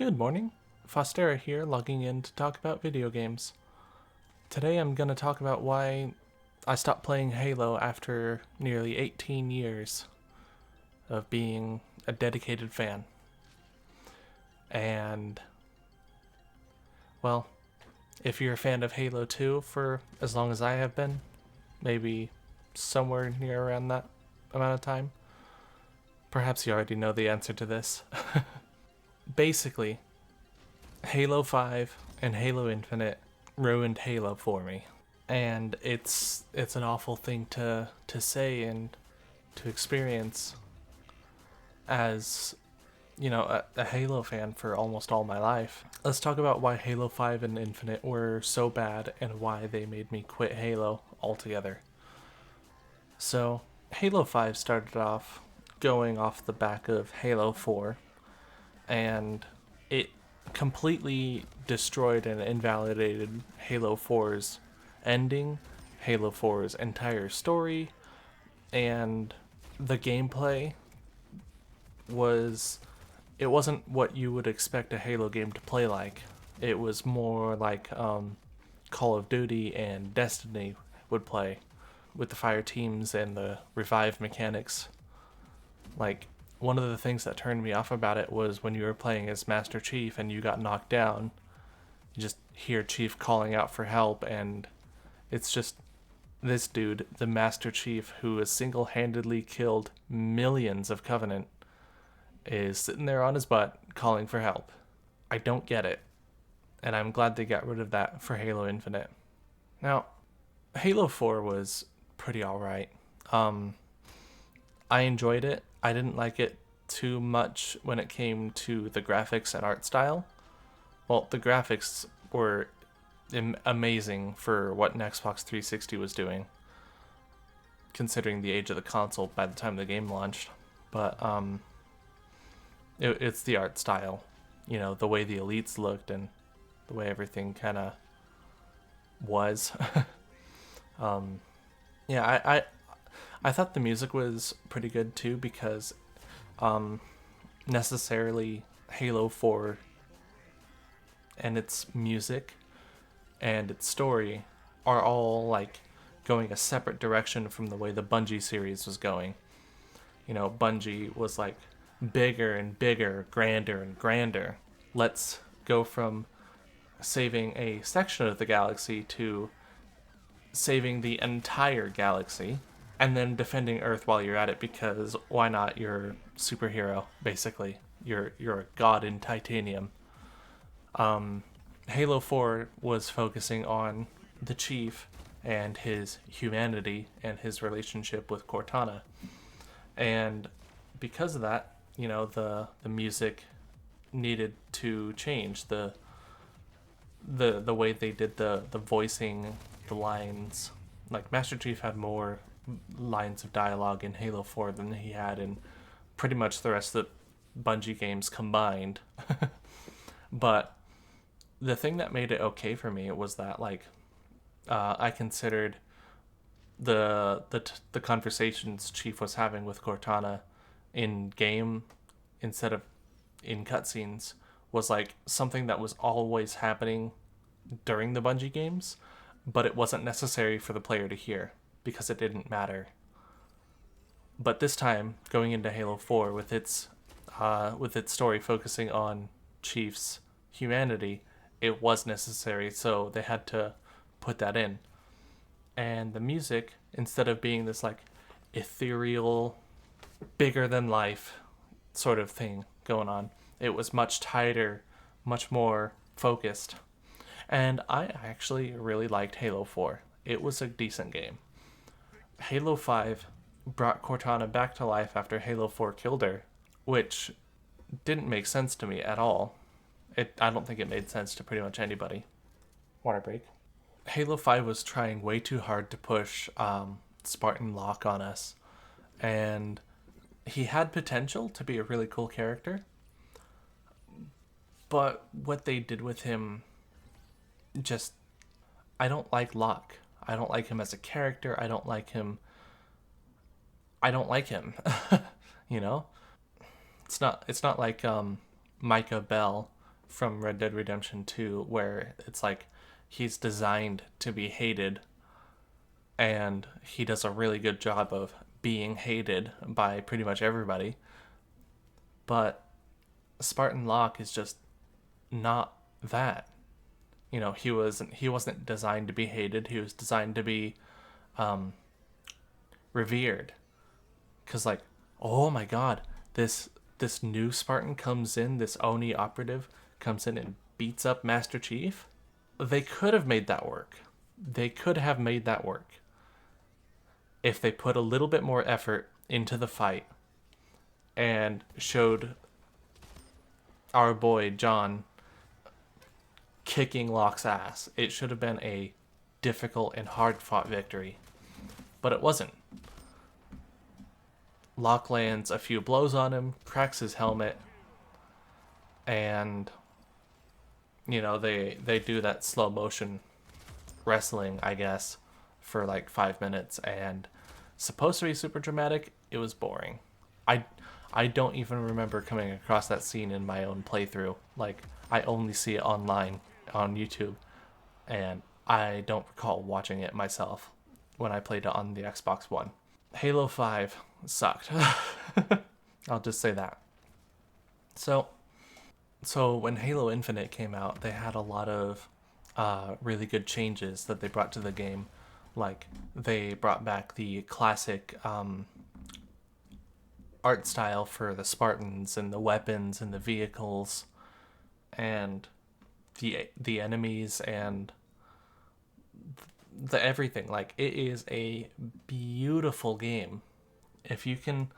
Good morning. Fostera here, logging in to talk about video games. Today I'm going to talk about why I stopped playing Halo after nearly 18 years of being a dedicated fan. And, well, if you're a fan of Halo 2 for as long as I have been, maybe somewhere near around that amount of time, perhaps you already know the answer to this. Basically, Halo 5 and Halo Infinite ruined Halo for me. And it's an awful thing to say and to experience as, a Halo fan for almost all my life. Let's talk about why Halo 5 and Infinite were so bad and why they made me quit Halo altogether. So, Halo 5 started off going off the back of Halo 4, and it completely destroyed and invalidated Halo 4's ending, Halo 4's entire story, and the gameplay it wasn't what you would expect a Halo game to play like. It was more like Call of Duty and Destiny would play, with the fire teams and the revive mechanics. Like, one of the things that turned me off about it was when you were playing as Master Chief and you got knocked down, you just hear Chief calling out for help, and it's just this dude, the Master Chief, who has single-handedly killed millions of Covenant, is sitting there on his butt calling for help. I don't get it, and I'm glad they got rid of that for Halo Infinite. Now, Halo 4 was pretty alright. I enjoyed it. I didn't like it too much when it came to the graphics and art style. Well, the graphics were amazing for what an Xbox 360 was doing, considering the age of the console by the time the game launched. But it's the art style, the way the elites looked and the way everything kind of was. Yeah, I thought the music was pretty good too, because necessarily Halo 4 and its music and its story are all like going a separate direction from the way the Bungie series was going. Bungie was like bigger and bigger, grander and grander. Let's go from saving a section of the galaxy to saving the entire galaxy, and then defending Earth while you're at it, because why not? You're a superhero, basically. You're a god in titanium. Halo 4 was focusing on the Chief and his humanity and his relationship with Cortana. And because of that, the music needed to change. The way they did the voicing, the lines. Like, Master Chief had more lines of dialogue in Halo 4 than he had in pretty much the rest of the Bungie games combined. But the thing that made it okay for me was that, like, I considered the conversations Chief was having with Cortana in game instead of in cutscenes was like something that was always happening during the Bungie games, but it wasn't necessary for the player to hear because it didn't matter. But this time, going into Halo 4 with its story focusing on Chief's humanity, it was necessary, so they had to put that in. And the music, instead of being this like ethereal, bigger than life sort of thing going on, it was much tighter, much more focused. And I actually really liked Halo 4. It was a decent game. Halo 5 brought Cortana back to life after Halo 4 killed her, which didn't make sense to me at all. I don't think it made sense to pretty much anybody. Water break. Halo 5 was trying way too hard to push Spartan Locke on us, and he had potential to be a really cool character, but what they did with him just... I don't like Locke. I don't like him as a character. I don't like him. It's not like Micah Bell from Red Dead Redemption 2, where it's like he's designed to be hated, and he does a really good job of being hated by pretty much everybody. But Spartan Locke is just not that. He wasn't designed to be hated. He was designed to be revered. Cause like, oh my god, this new Spartan comes in, this Oni operative comes in and beats up Master Chief. They could have made that work. They could have made that work if they put a little bit more effort into the fight and showed our boy John kicking Locke's ass. It should have been a difficult and hard fought victory, but it wasn't. Locke lands a few blows on him, cracks his helmet, and they do that slow motion wrestling, I guess, for like 5 minutes, and supposed to be super dramatic. It was boring. I don't even remember coming across that scene in my own playthrough. Like, I only see it online on YouTube, and I don't recall watching it myself when I played it on the Xbox One. Halo 5 sucked. I'll just say that. So when Halo Infinite came out, they had a lot of really good changes that they brought to the game. Like, they brought back the classic art style for the Spartans and the weapons and the vehicles and the enemies and the everything. Like, it is a beautiful game. If you can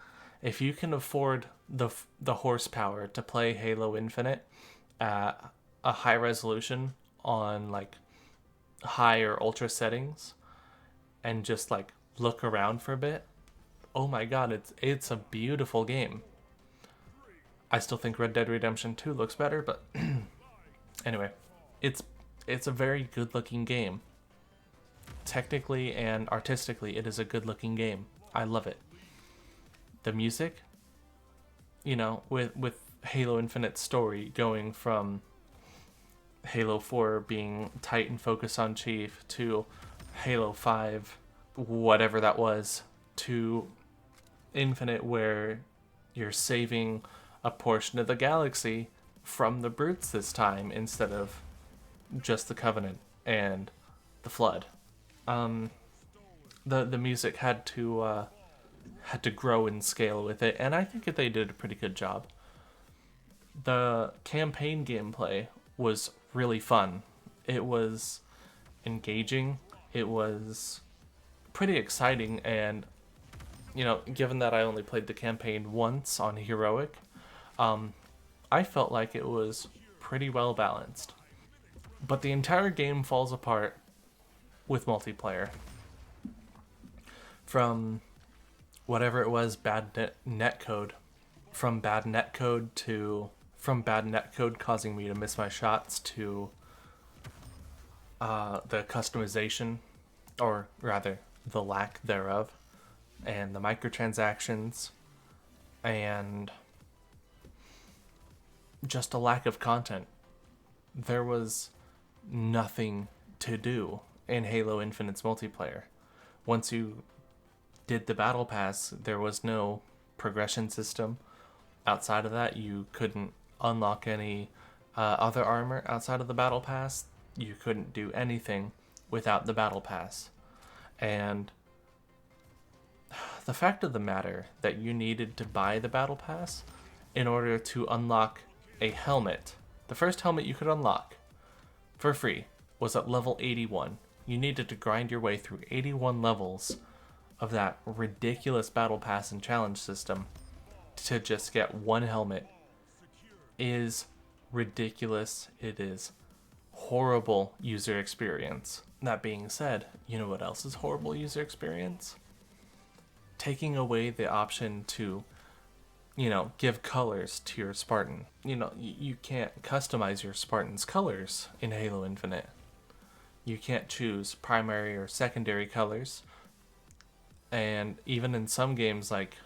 afford the horsepower to play Halo Infinite at a high resolution on like high or ultra settings and just like look around for a bit, oh my god, it's a beautiful game. I still think Red Dead Redemption 2 looks better, but anyway, it's a very good looking game. Technically and artistically, it is a good looking game. I love it. The music, with Halo Infinite's story going from Halo 4 being tight and focused on Chief to Halo 5, whatever that was, to Infinite, where you're saving a portion of the galaxy from the brutes this time instead of just the Covenant and the Flood. The music had to grow in scale with it, and I think that they did a pretty good job. The campaign gameplay was really fun. It was engaging. It was pretty exciting, and given that I only played the campaign once on Heroic, I felt like it was pretty well balanced. But the entire game falls apart with multiplayer. From whatever it was, bad netcode. From bad netcode causing me to miss my shots to the customization, or rather the lack thereof, and the microtransactions, and just a lack of content. There was nothing to do in Halo Infinite's multiplayer. Once you did the battle pass, there was no progression system. Outside of that, you couldn't unlock any other armor outside of the battle pass. You couldn't do anything without the battle pass. And the fact of the matter that you needed to buy the battle pass in order to unlock a helmet, the first helmet you could unlock for free was at level 81. You needed to grind your way through 81 levels of that ridiculous battle pass and challenge system to just get one helmet is ridiculous. It is horrible user experience. That being said, you know what else is horrible user experience? Taking away the option to, give colors to your Spartan. You can't customize your Spartan's colors in Halo Infinite. You can't choose primary or secondary colors. And even in some games, like,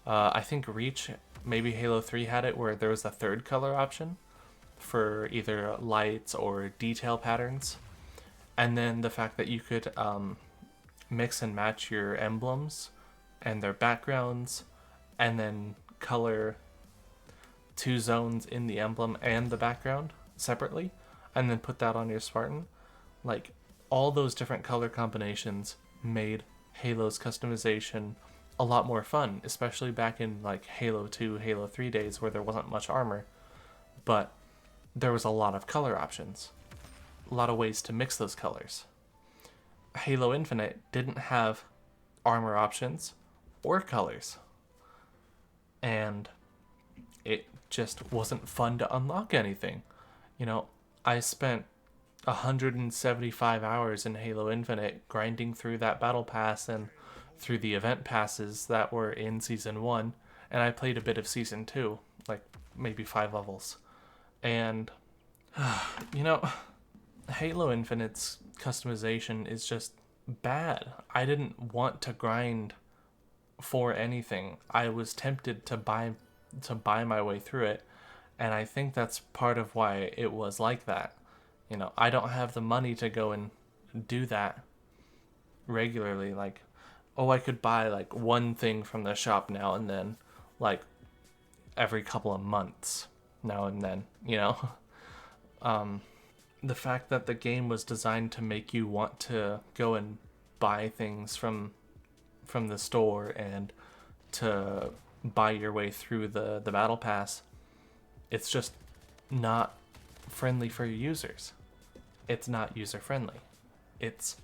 I think Reach, maybe Halo 3 had it, where there was a third color option for either lights or detail patterns. And then the fact that you could mix and match your emblems and their backgrounds, and then color 2 zones in the emblem and the background separately, and then put that on your Spartan. Like, all those different color combinations made Halo's customization a lot more fun, especially back in like Halo 2, Halo 3 days where there wasn't much armor, but there was a lot of color options, a lot of ways to mix those colors. Halo Infinite didn't have armor options or colors, and it just wasn't fun to unlock anything. You know, I spent 175 hours in Halo Infinite grinding through that battle pass and through the event passes that were in Season 1, and I played a bit of Season 2, like maybe 5 levels. And, you know, Halo Infinite's customization is just bad. I didn't want to grind for anything. I was tempted to buy my way through it, and I think that's part of why it was like that. You know, I don't have the money to go and do that regularly. Like, oh, I could buy like one thing from the shop now and then, like every couple of months now and then, you know. The fact that the game was designed to make you want to go and buy things from the store and to buy your way through the battle pass, it's just not friendly for your users. It's not user friendly. It's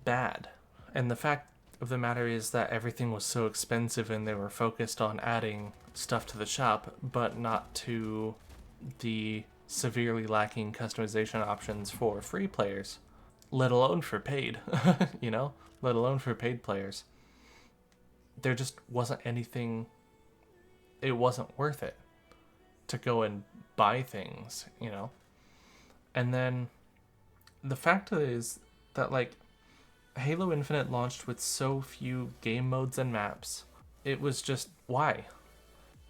bad. And the fact of the matter is that everything was so expensive and they were focused on adding stuff to the shop, but not to the severely lacking customization options for free players, let alone for paid, you know, let alone for paid players. There just wasn't anything, it wasn't worth it to go and buy things, you know. And then the fact is that, like, Halo Infinite launched with so few game modes and maps. It was just, why?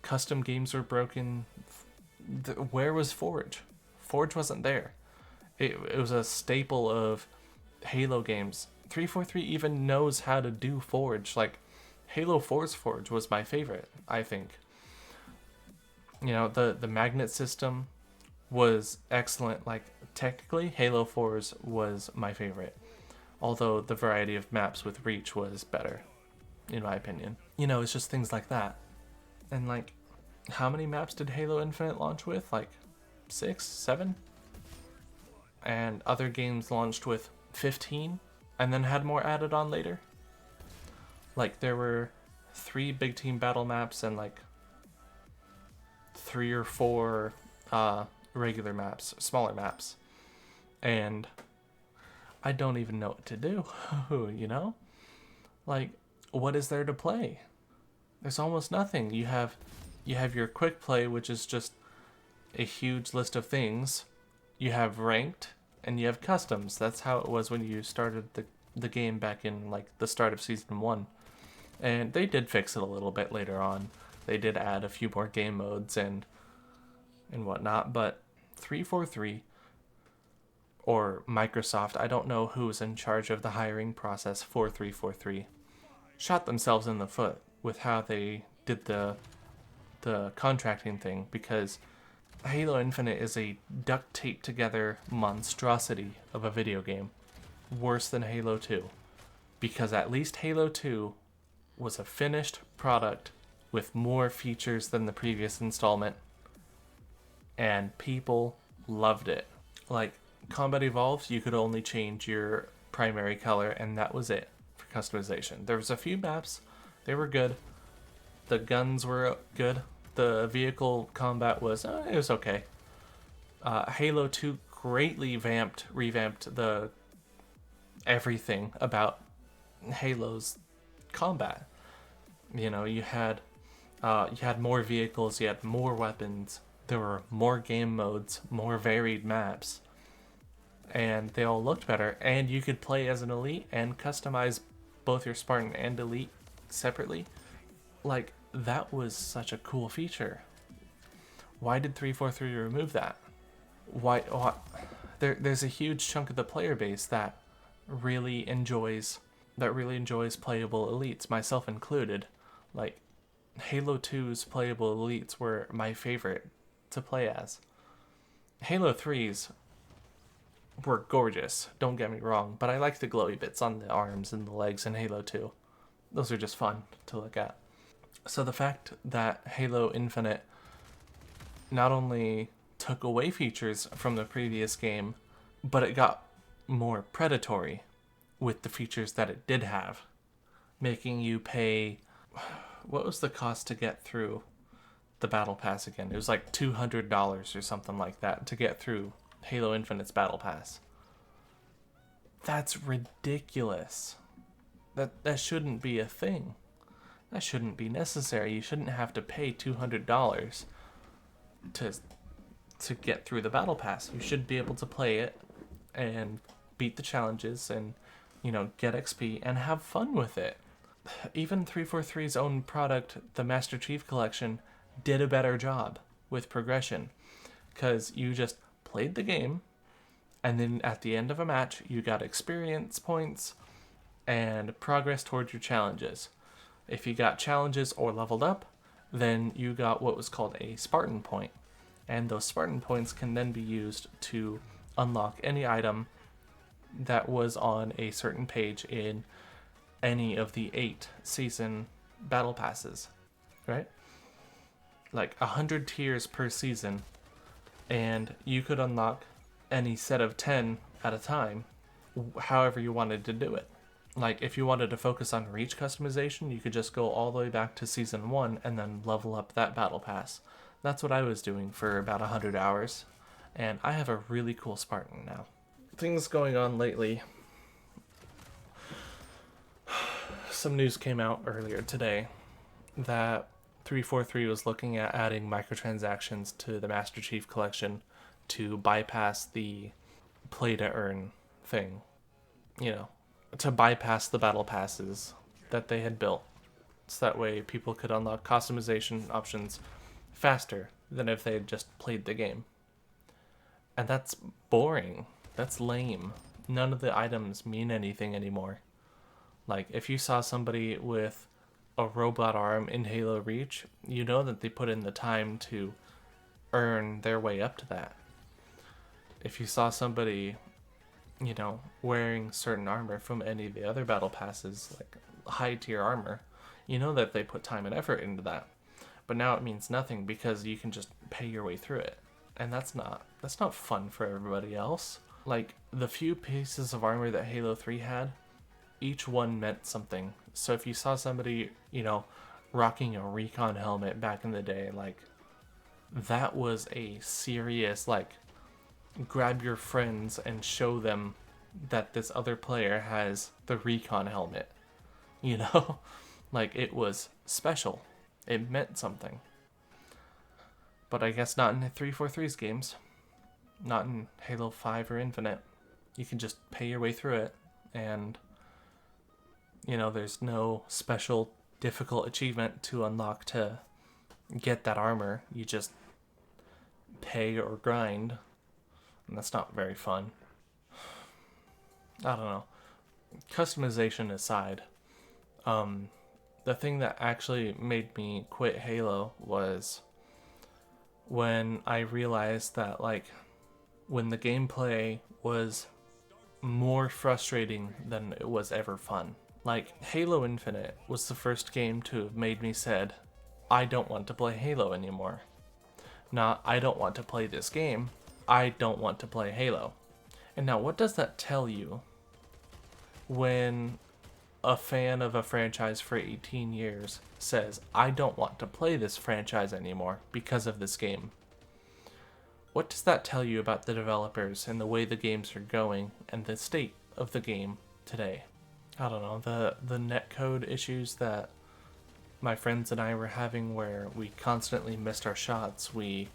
Custom games were broken. Where was Forge? Forge wasn't there. It was a staple of Halo games. 343 even knows how to do Forge. Like, Halo 4's Forge was my favorite, I think. You know, the magnet system was excellent. Like, technically, Halo 4's was my favorite. Although the variety of maps with Reach was better, in my opinion. You know, it's just things like that. And, like, how many maps did Halo Infinite launch with? Like, 6, 7? And other games launched with 15, and then had more added on later. Like, there were 3 big team battle maps and, like, 3 or 4 regular maps, smaller maps. And I don't even know what to do, you know? Like, what is there to play? There's almost nothing. You have your quick play, which is just a huge list of things. You have ranked, and you have customs. That's how it was when you started the game back in, like, the start of Season 1. And they did fix it a little bit later on. They did add a few more game modes and whatnot, but 343 or Microsoft, I don't know who was in charge of the hiring process for 343, shot themselves in the foot with how they did the contracting thing, because Halo Infinite is a duct taped together monstrosity of a video game, worse than Halo 2, because at least Halo 2 was a finished product with more features than the previous installment, and people loved it. Like, Combat Evolved, you could only change your primary color, and that was it for customization. There was a few maps, they were good. The guns were good. The vehicle combat was, it was okay. Halo 2 greatly revamped the everything about Halo's combat. You know, you had more vehicles, you had more weapons, there were more game modes, more varied maps, and they all looked better, and you could play as an elite and customize both your Spartan and elite separately. Like, that was such a cool feature. Why did 343 remove that? why there's a huge chunk of the player base that really enjoys playable elites, myself included. Like Halo 2's playable elites were my favorite to play as. Halo 3's were gorgeous, don't get me wrong, but I like the glowy bits on the arms and the legs in Halo 2. Those are just fun to look at. So the fact that Halo Infinite not only took away features from the previous game, but it got more predatory with the features that it did have, making you pay. What was the cost to get through the Battle Pass again? It was like $200 or something like that to get through Halo Infinite's Battle Pass. That's ridiculous. That shouldn't be a thing. That shouldn't be necessary. You shouldn't have to pay $200 to get through the Battle Pass. You should be able to play it and beat the challenges and, get XP and have fun with it. Even 343's own product, the Master Chief Collection, did a better job with progression, because you just played the game, and then at the end of a match, you got experience points and progress towards your challenges. If you got challenges or leveled up, then you got what was called a Spartan point, and those Spartan points can then be used to unlock any item that was on a certain page in any of the 8 season battle passes, right? Like 100 tiers per season, and you could unlock any set of 10 at a time, however you wanted to do it. Like if you wanted to focus on reach customization, you could just go all the way back to season 1 and then level up that battle pass. That's what I was doing for about 100 hours, and I have a really cool Spartan now. Things going on lately. Some news came out earlier today that 343 was looking at adding microtransactions to the Master Chief Collection to bypass the play to earn thing. To bypass the battle passes that they had built. So that way people could unlock customization options faster than if they had just played the game. And that's boring. That's lame. None of the items mean anything anymore. Like, if you saw somebody with a robot arm in Halo Reach, you know that they put in the time to earn their way up to that. If you saw somebody, wearing certain armor from any of the other battle passes, like high tier armor, you know that they put time and effort into that. But now it means nothing because you can just pay your way through it. And that's not fun for everybody else. Like, the few pieces of armor that Halo 3 had, each one meant something. So if you saw somebody, rocking a recon helmet back in the day, like, that was a serious, grab your friends and show them that this other player has the recon helmet. Like, it was special. It meant something. But I guess not in 343's games. Not in Halo 5 or Infinite. You can just pay your way through it, and there's no special difficult achievement to unlock to get that armor. You just pay or grind, and that's not very fun. I don't know. Customization aside, the thing that actually made me quit Halo was when I realized that, when the gameplay was more frustrating than it was ever fun. Like, Halo Infinite was the first game to have made me said, I don't want to play Halo anymore. Not, I don't want to play this game, I don't want to play Halo. And now, what does that tell you when a fan of a franchise for 18 years says, I don't want to play this franchise anymore because of this game? What does that tell you about the developers and the way the games are going and the state of the game today? I don't know, the netcode issues that my friends and I were having, where we constantly missed our shots, we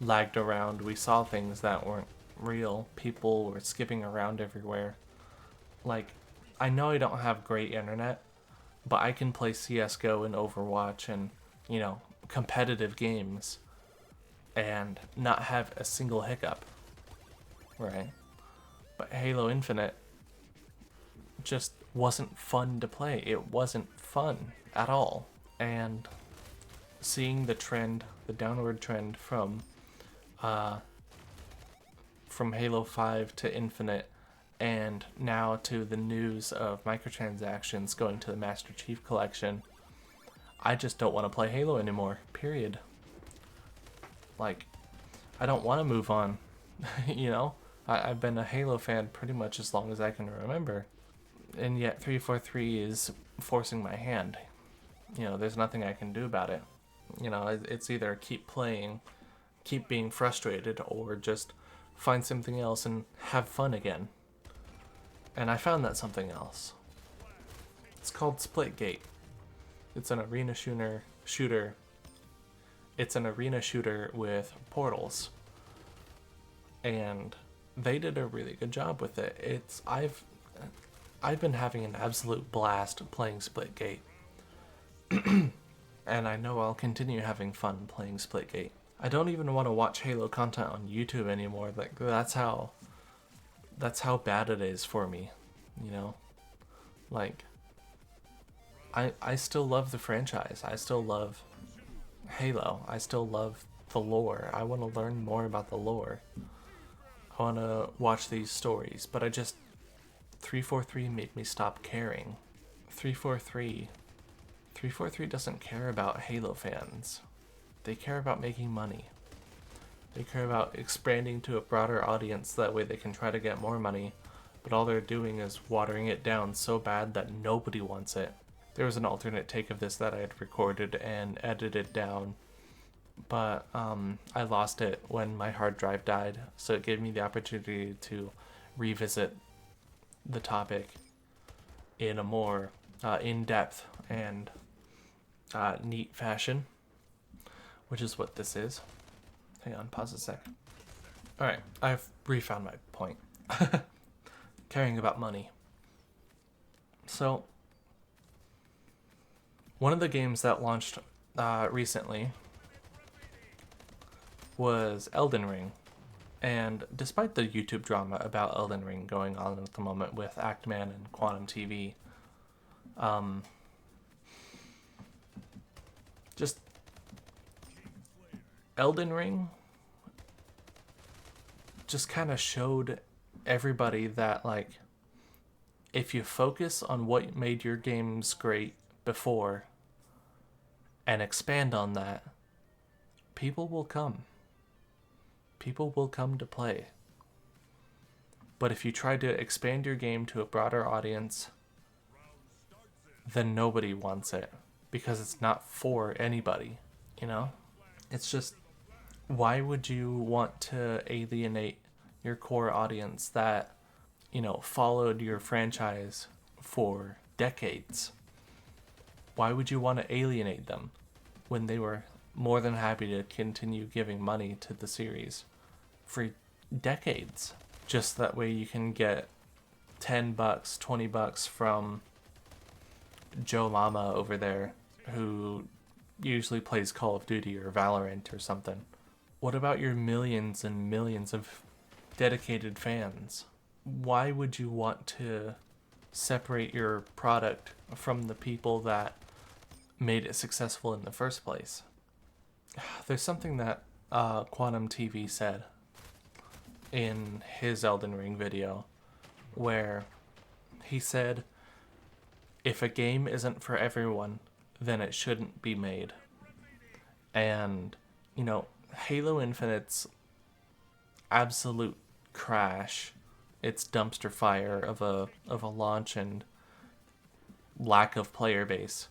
lagged around, we saw things that weren't real, people were skipping around everywhere. I know I don't have great internet, but I can play CSGO and Overwatch and, competitive games and not have a single hiccup. right? But Halo Infinite just wasn't fun to play. It wasn't fun at all. And seeing the trend, the downward trend from Halo 5 to Infinite, and now to the news of microtransactions going to the Master Chief Collection, I just don't want to play Halo anymore, period. Like, I don't want to move on, you know? I've been a Halo fan pretty much as long as I can remember, and yet 343 is forcing my hand. You know, there's nothing I can do about it. You know, it's either keep playing, keep being frustrated, or just find something else and have fun again. And I found that something else. It's called Splitgate. It's an arena shooter. It's an arena shooter with portals. And they did a really good job with it. I've been having an absolute blast playing Splitgate. And I know I'll continue having fun playing Splitgate. I don't even want to watch Halo content on YouTube anymore. Like, that's how bad it is for me, you know? Like, I still love the franchise. I still love Halo. I still love the lore. I want to learn more about the lore. I want to watch these stories, but 343 made me stop caring. 343 doesn't care about Halo fans. They care about making money. They care about expanding to a broader audience, that way they can try to get more money, but all they're doing is watering it down so bad that nobody wants it. There was an alternate take of this that I had recorded and edited down, but I lost it when my hard drive died, so it gave me the opportunity to revisit the topic in a more in-depth and neat fashion, which is what this is. Hang on, pause a sec. Alright, I've refound my point. Caring about money. So, one of the games that launched recently was Elden Ring. And despite the YouTube drama about Elden Ring going on at the moment with Actman and Quantum TV, just Elden Ring just kind of showed everybody that, like, if you focus on what made your games great before and expand on that, people will come. People will come to play. But if you try to expand your game to a broader audience, then nobody wants it, because it's not for anybody, you know? It's just, why would you want to alienate your core audience that, you know, followed your franchise for decades? Why would you want to alienate them when they were more than happy to continue giving money to the series for decades? Just that way you can get $10, $20 from Joe Mama over there, who usually plays Call of Duty or Valorant or something. What about your millions and millions of dedicated fans? Why would you want to separate your product from the people that made it successful in the first place? There's something that Quantum TV said in his Elden Ring video, where he said, if a game isn't for everyone, then it shouldn't be made. And, you know, Halo Infinite's absolute crash, its dumpster fire of a launch and lack of player base,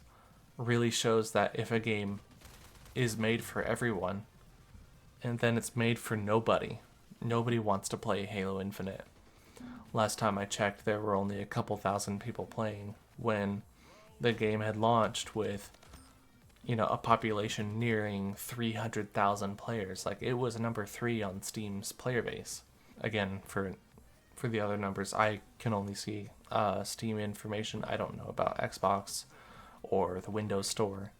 really shows that if a game is made for everyone, and then it's made for nobody wants to play Halo Infinite. Last time I checked, there were only a couple thousand people playing when the game had launched with, you know, a population nearing 300,000 players. Like, it was number 3 on Steam's player base. Again, for the other numbers, I can only see Steam information. I don't know about Xbox or the Windows Store.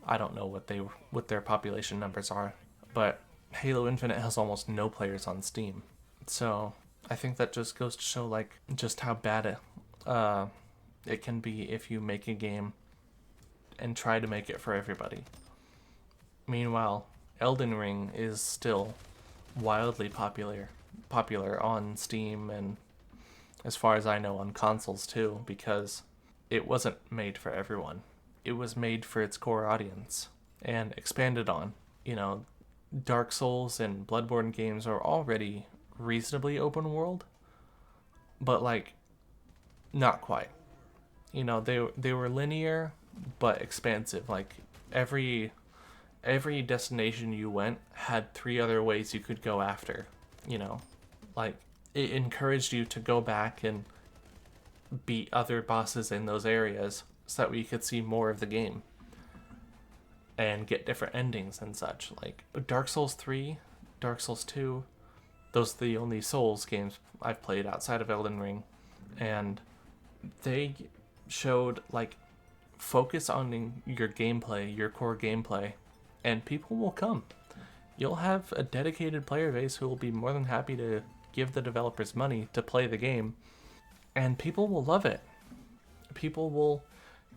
I don't know what their population numbers are. But Halo Infinite has almost no players on Steam. So I think that just goes to show like just how bad it can be if you make a game and try to make it for everybody. Meanwhile, Elden Ring is still wildly popular on Steam and, as far as I know, on consoles too, because it wasn't made for everyone. It was made for its core audience and expanded on. You know, Dark Souls and Bloodborne games are already reasonably open world, but like not quite. You know, they were linear but expansive. Like every destination you went had 3 other ways you could go after, you know. Like it encouraged you to go back and beat other bosses in those areas so that we could see more of the game and get different endings and such. Like Dark Souls 3, Dark Souls 2, those are the only Souls games I've played outside of Elden Ring, and they showed like focus on your gameplay, your core gameplay, and people will come. You'll have a dedicated player base who will be more than happy to give the developers money to play the game, and people will love it. People will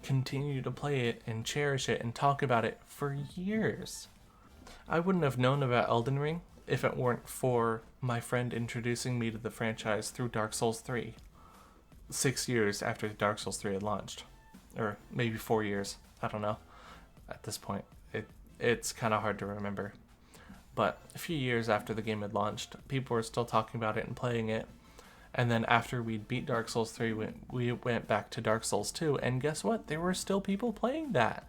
continue to play it and cherish it and talk about it for years. I wouldn't have known about Elden Ring if it weren't for my friend introducing me to the franchise through Dark Souls 3. 6 years after Dark Souls 3 had launched. Or maybe 4 years. I don't know. At this point, it's kind of hard to remember. But a few years after the game had launched, people were still talking about it and playing it. And then after we'd beat Dark Souls 3, we went back to Dark Souls 2, and guess what? There were still people playing that.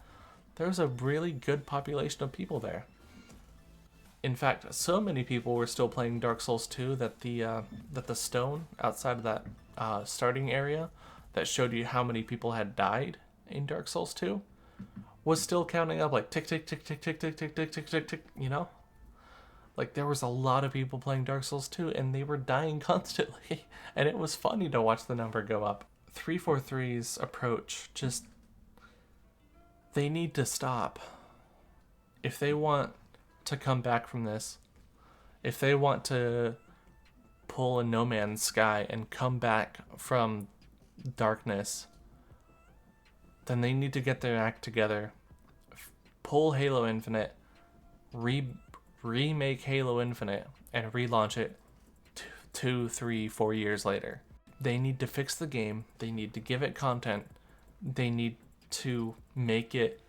There was a really good population of people there. In fact, so many people were still playing Dark Souls 2 that the stone outside of that starting area that showed you how many people had died in Dark Souls 2 was still counting up like tick, tick, tick, tick, tick, tick, tick, tick, tick, tick, tick, you know? Like, there was a lot of people playing Dark Souls 2, and they were dying constantly, and it was funny to watch the number go up. 343's approach, just, they need to stop. If they want to come back from this, if they want to pull a No Man's Sky and come back from darkness, then they need to get their act together, pull Halo Infinite, remake Halo Infinite, and relaunch it 2, 3, 4 years later. They need to fix the game. They need to give it content. They need to make it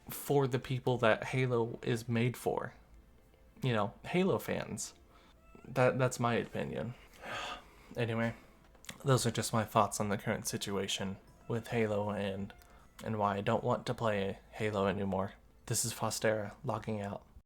for the people that Halo is made for. You know, Halo fans. That's my opinion. Anyway, those are just my thoughts on the current situation with Halo and why I don't want to play Halo anymore. This is Fostera, logging out.